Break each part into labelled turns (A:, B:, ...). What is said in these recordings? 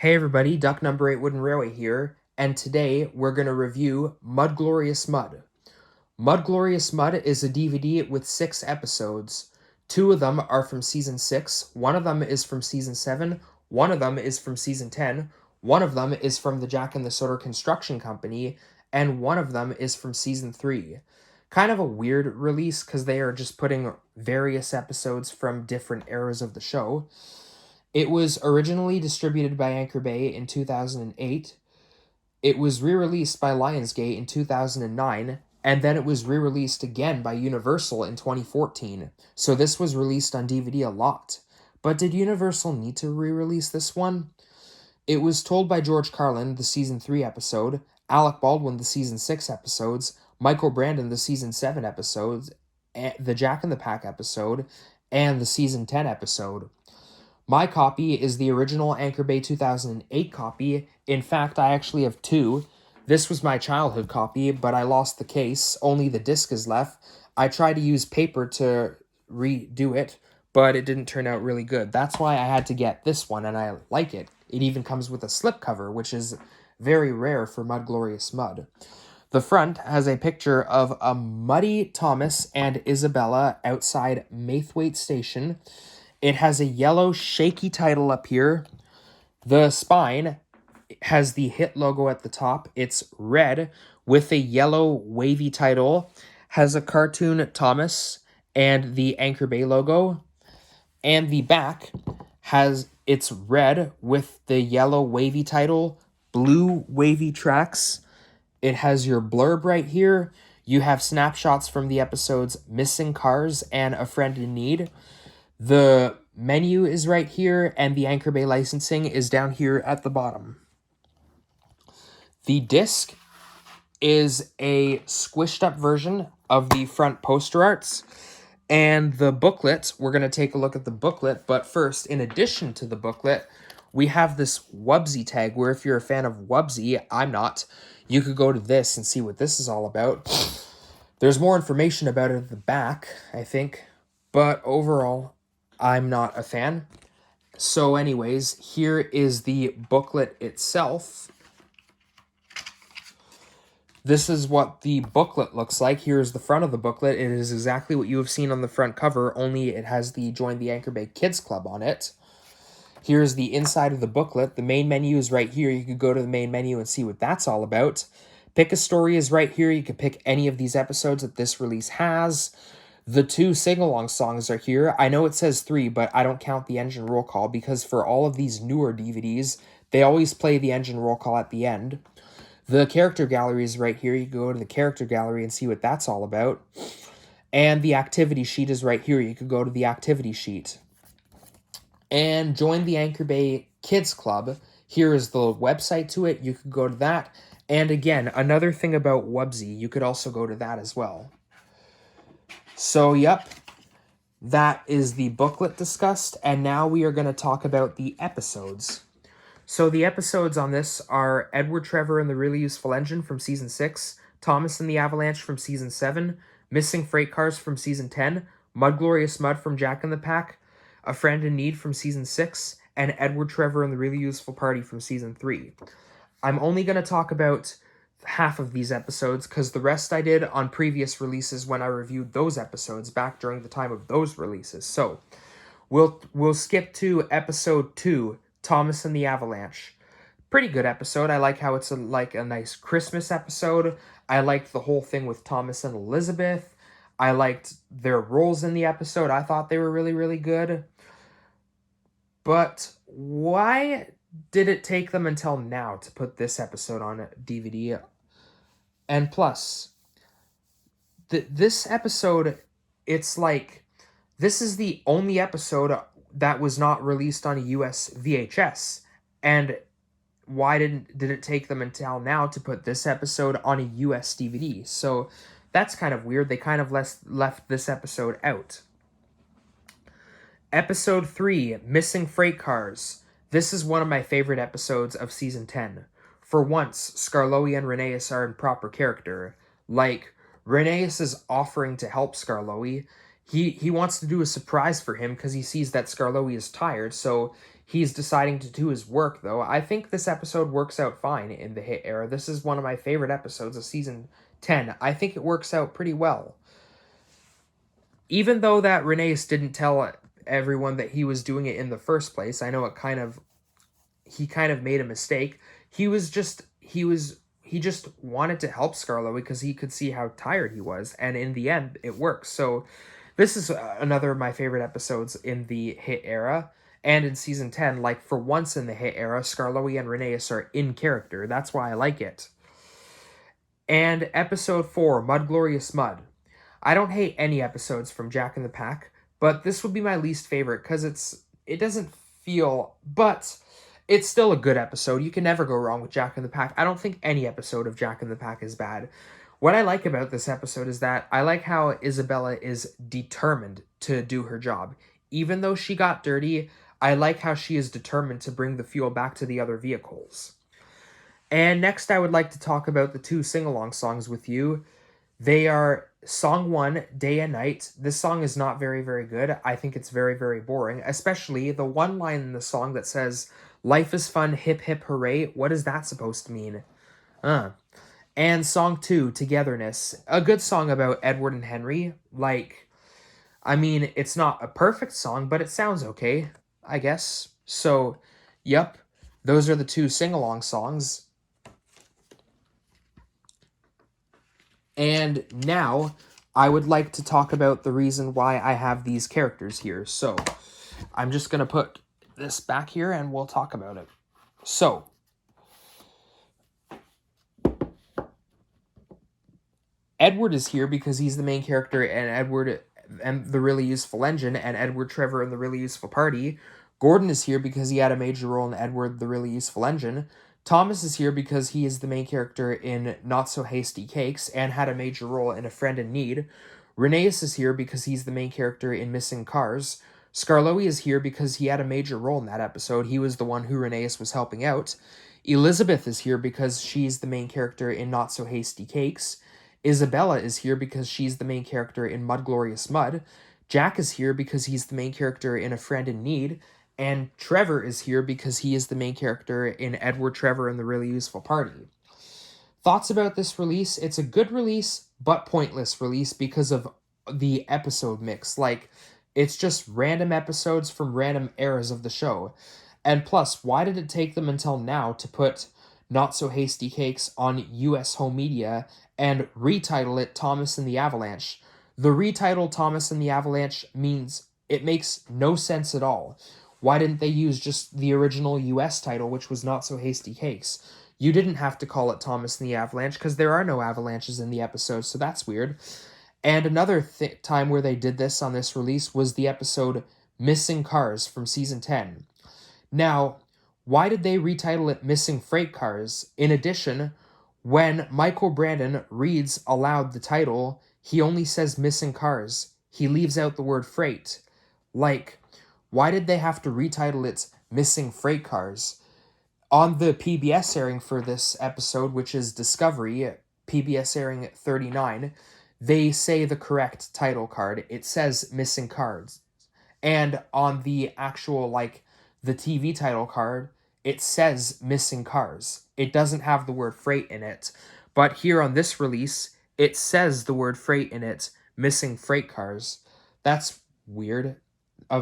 A: Hey everybody, Duck Number 8 Wooden Railway here, and today we're going to review Mudglorious Mud. Mudglorious Mud is a DVD with 6 episodes. 2 of them are from Season 6, one of them is from Season 7, one of them is from Season 10, one of them is from the Jack and the Soda Construction Company, and one of them is from Season 3. Kind of a weird release because they are just putting various episodes from different eras of the show. It was originally distributed by Anchor Bay in 2008. It was re-released by Lionsgate in 2009, and then it was re-released again by Universal in 2014. So this was released on DVD a lot. But did Universal need to re-release this one? It was told by George Carlin, the season 3 episode, Alec Baldwin, the season 6 episodes, Michael Brandon, the season 7 episodes, the Jack and the Pack episode, and the season 10 episode. My copy is the original Anchor Bay 2008 copy. In fact, I actually have 2. This was my childhood copy, but I lost the case. Only the disc is left. I tried to use paper to redo it, but it didn't turn out really good. That's why I had to get this one, and I like it. It even comes with a slipcover, which is very rare for Mudglorious Mud. The front has a picture of a muddy Thomas and Isabella outside Maithwaite Station. It has a yellow shaky title up here. The spine has the hit logo at the top. It's red with a yellow wavy title. Has a cartoon Thomas and the Anchor Bay logo. And the back it's red with the yellow wavy title, blue wavy tracks. It has your blurb right here. You have snapshots from the episodes Missing Cars and A Friend in Need. The menu is right here, and the Anchor Bay licensing is down here at the bottom. The disc is a squished up version of the front poster arts. And the booklet, we're going to take a look at the booklet. But first, in addition to the booklet, we have this Wubsy tag where if you're a fan of Wubsy, I'm not, you could go to this and see what this is all about. There's more information about it at the back, I think. But overall, I'm not a fan. So anyways, here is the booklet itself. This is what the booklet looks like. Here's the front of the booklet. It is exactly what you have seen on the front cover, only it has the Join the Anchor Bay Kids Club on it. Here's the inside of the booklet. The main menu is right here. You could go to the main menu and see what that's all about. Pick a Story is right here. You could pick any of these episodes that this release has. The 2 sing-along songs are here. I know it says 3, but I don't count the engine roll call because for all of these newer DVDs, they always play the engine roll call at the end. The character gallery is right here. You can go to the character gallery and see what that's all about. And the activity sheet is right here. You could go to the activity sheet. And join the Anchor Bay Kids Club. Here is the website to it. You could go to that. And again, another thing about Wubsy, you could also go to that as well. So, yep, that is the booklet discussed, and now we are going to talk about the episodes. So the episodes on this are Edward Trevor and the Really Useful Engine from Season 6, Thomas and the Avalanche from Season 7, Missing Freight Cars from Season 10, Mudglorious Mud from Jack and the Pack, A Friend in Need from Season 6, and Edward Trevor and the Really Useful Party from Season 3. I'm only going to talk about half of these episodes because the rest I did on previous releases when I reviewed those episodes back during the time of those releases. So we'll skip to episode 2, Thomas and the Avalanche. Pretty good episode. I like how it's like a nice Christmas episode. I liked the whole thing with Thomas and Elizabeth. I liked their roles in the episode. I thought they were really, really good. But why did it take them until now to put this episode on DVD? And plus, this episode, it's like, this is the only episode that was not released on a US VHS. And why did it take them until now to put this episode on a US DVD? So that's kind of weird. They kind of left this episode out. Episode 3, Missing Freight Cars. This is one of my favorite episodes of Season 10. For once, Skarloey and Rheneas are in proper character. Like, Rheneas is offering to help Skarloey. He wants to do a surprise for him because he sees that Skarloey is tired, so he's deciding to do his work, though. I think this episode works out fine in the Hit era. This is one of my favorite episodes of season 10. I think it works out pretty well. Even though that Rhaenys didn't tell everyone that he was doing it in the first place, I know he kind of made a mistake. He just wanted to help Skarloey because he could see how tired he was, and in the end, it works. So this is another of my favorite episodes in the Hit era, and in season 10, like, for once in the Hit era, Skarloey and Rhaenys are in character. That's why I like it. And episode 4, Mudglorious Mud. I don't hate any episodes from Jack in the Pack, but this would be my least favorite because it doesn't feel, but it's still a good episode. You can never go wrong with Jack in the Pack. I don't think any episode of Jack in the Pack is bad. What I like about this episode is that I like how Isabella is determined to do her job. Even though she got dirty, I like how she is determined to bring the fuel back to the other vehicles. And next, I would like to talk about the 2 sing-along songs with you. They are Song 1, Day and Night. This song is not very, very good. I think it's very, very boring, especially the one line in the song that says, "Life is fun, hip hip hooray." What is that supposed to mean? And Song 2, Togetherness. A good song about Edward and Henry. Like, I mean, it's not a perfect song, but it sounds okay, I guess. So, yep, those are the 2 sing-along songs. And now, I would like to talk about the reason why I have these characters here. So, I'm just going to put this back here and we'll talk about it. So, Edward is here because he's the main character in Edward and the Really Useful Engine and Edward Trevor and the Really Useful Party. Gordon is here because he had a major role in Edward the Really Useful Engine. Thomas is here because he is the main character in Not So Hasty Cakes and had a major role in A Friend in Need. Rhaenys is here because he's the main character in Missing Cars. Skarloey is here because he had a major role in that episode. He was the one who Rhaenys was helping out. Elizabeth is here because she's the main character in Not So Hasty Cakes. Isabella is here because she's the main character in Mudglorious Mud. Jack is here because he's the main character in A Friend in Need. And Trevor is here because he is the main character in Edward Trevor and the Really Useful Party. Thoughts about this release? It's a good release, but pointless release because of the episode mix. Like, it's just random episodes from random eras of the show. And plus, why did it take them until now to put Not So Hasty Cakes on US home media and retitle it Thomas and the Avalanche? The retitle Thomas and the Avalanche means it makes no sense at all. Why didn't they use just the original US title, which was Not So Hasty Cakes? You didn't have to call it Thomas and the Avalanche because there are no avalanches in the episode, so that's weird. And another time where they did this on this release was the episode Missing Cars from season 10. Now, why did they retitle it Missing Freight Cars? In addition, when Michael Brandon reads aloud the title, he only says Missing Cars. He leaves out the word freight. Like, why did they have to retitle it Missing Freight Cars? On the PBS airing for this episode, which is Discovery, PBS airing 39, they say the correct title card. It says Missing Cars. And on the actual, like, the TV title card, it says Missing Cars. It doesn't have the word freight in it. But here on this release, it says the word freight in it, Missing Freight Cars. That's weird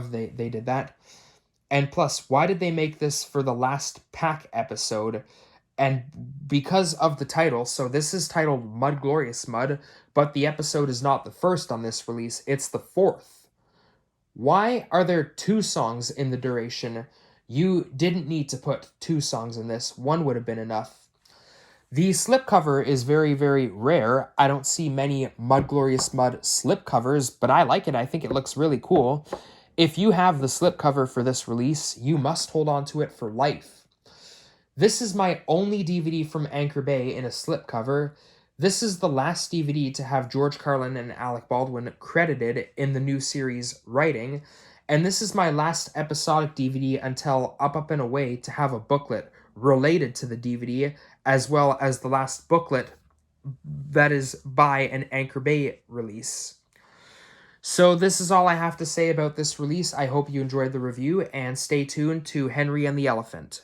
A: they did that. And plus, why did they make this for the last pack episode? And because of the title, so this is titled Mudglorious Mud, but the episode is not the first on this release, it's the 4th. Why are there 2 songs in the duration? You didn't need to put 2 songs in this. 1 would have been enough. The slipcover is very, very rare. I don't see many Mudglorious Mud slipcovers, but I like it. I think it looks really cool. If you have the slipcover for this release, you must hold on to it for life. This is my only DVD from Anchor Bay in a slipcover. This is the last DVD to have George Carlin and Alec Baldwin credited in the new series writing, and this is my last episodic DVD until Up and Away to have a booklet related to the DVD, as well as the last booklet that is by an Anchor Bay release. So this is all I have to say about this release. I hope you enjoyed the review, and stay tuned to Henry and the Elephant.